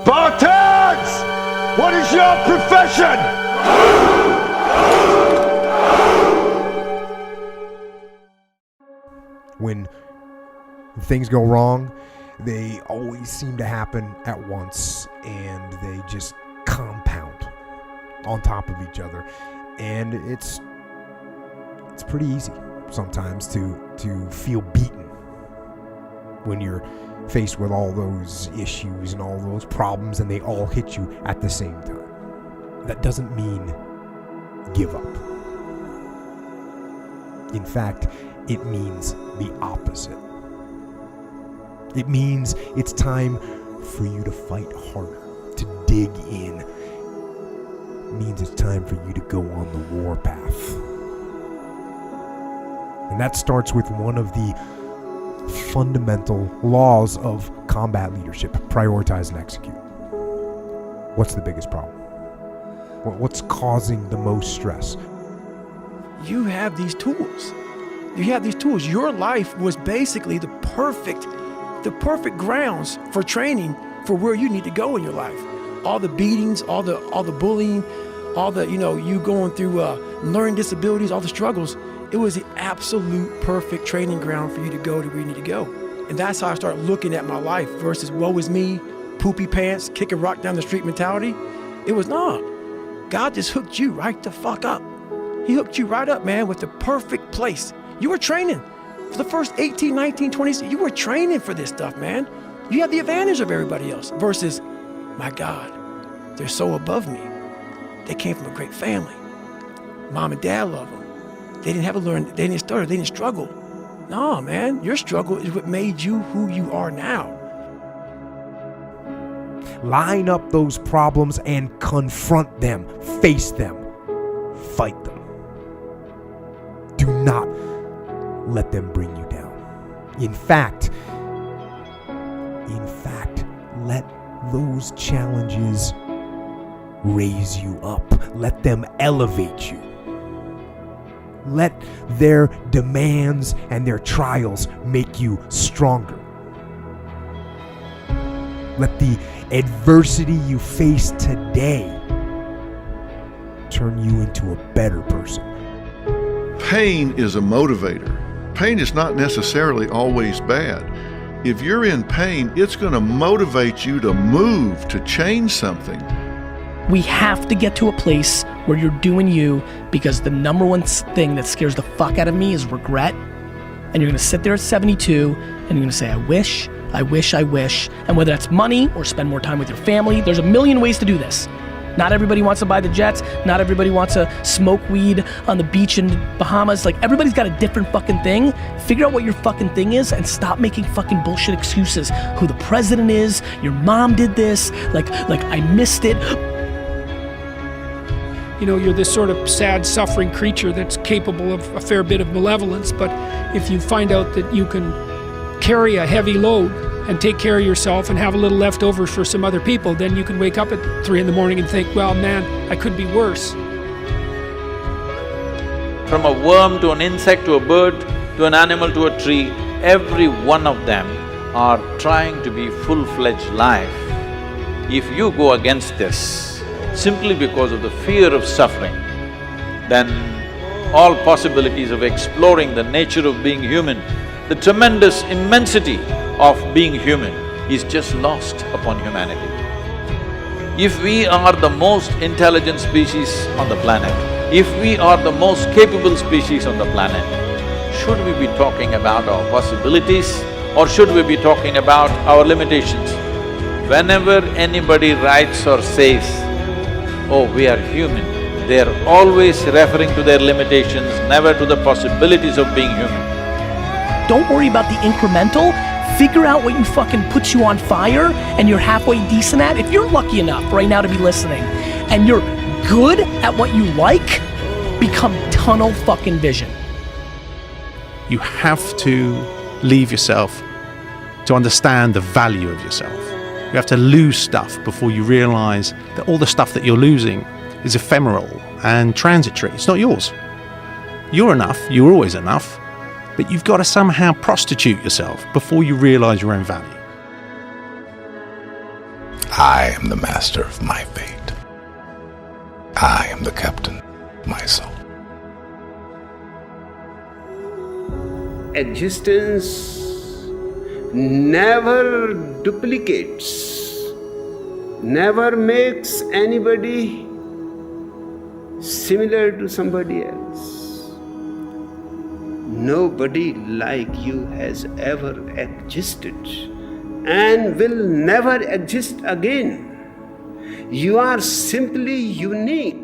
Spartans! What is your profession? When things go wrong, they always seem to happen at once, and they just compound on top of each other. And it's pretty easy sometimes to feel beaten when you're faced with all those issues and all those problems, and they all hit you at the same time. That doesn't mean give up. In fact, it means the opposite. It means it's time for you to fight harder, to dig in. It means it's time for you to go on the warpath. And that starts with one of the fundamental laws of combat leadership: prioritize and execute. What's the biggest problem? What's causing the most stress? You have these tools. Your life was basically the perfect grounds for training for where you need to go in your life. All the beatings, all the bullying, all the, you going through learning disabilities, all the struggles. It was the absolute perfect training ground for you to go to where you need to go. And that's how I started looking at my life versus woe is me, poopy pants, kick a rock down the street mentality. It was not. God just hooked you right the fuck up. He hooked you right up, man, with the perfect place. You were training. For the first 18, 19, 20, you were training for this stuff, man. You had the advantage of everybody else versus, my God, they're so above me. They came from a great family. Mom and dad love them. They didn't have to learn, they didn't stutter, they didn't struggle. No, man, your struggle is what made you who you are now. Line up those problems and confront them, face them, fight them. Do not let them bring you down. In fact, let those challenges raise you up. Let them elevate you. Let their demands and their trials make you stronger. Let the adversity you face today turn you into a better person. Pain is a motivator. Pain is not necessarily always bad. If you're in pain, it's going to motivate you to move, to change something. We have to get to a place where you're doing you, because the number one thing that scares the fuck out of me is regret. And you're going to sit there at 72 and you're going to say, I wish. And whether that's money or spend more time with your family, there's a million ways to do this. Not everybody wants to buy the jets. Not everybody wants to smoke weed on the beach in Bahamas. Like, everybody's got a different fucking thing. Figure out what your fucking thing is and stop making fucking bullshit excuses. Who the president is, your mom did this, like I missed it. You're this sort of sad, suffering creature that's capable of a fair bit of malevolence, but if you find out that you can carry a heavy load and take care of yourself and have a little leftover for some other people, then you can wake up at 3 a.m. and think, well, man, I could be worse. From a worm to an insect to a bird to an animal to a tree, every one of them are trying to be full-fledged life. If you go against this simply because of the fear of suffering, then all possibilities of exploring the nature of being human, the tremendous immensity of being human is just lost upon humanity. If we are the most intelligent species on the planet, if we are the most capable species on the planet, should we be talking about our possibilities or should we be talking about our limitations? Whenever anybody writes or says, oh, we are human, they're always referring to their limitations, never to the possibilities of being human. Don't worry about the incremental. Figure out what you fucking puts you on fire and you're halfway decent at. If you're lucky enough right now to be listening and you're good at what you like, become tunnel fucking vision. You have to leave yourself to understand the value of yourself. You have to lose stuff before you realize that all the stuff that you're losing is ephemeral and transitory. It's not yours. You're enough, you're always enough, but you've got to somehow prostitute yourself before you realize your own value. I am the master of my fate. I am the captain of my soul. Existence never duplicates, never makes anybody similar to somebody else. Nobody like you has ever existed and will never exist again. You are simply unique.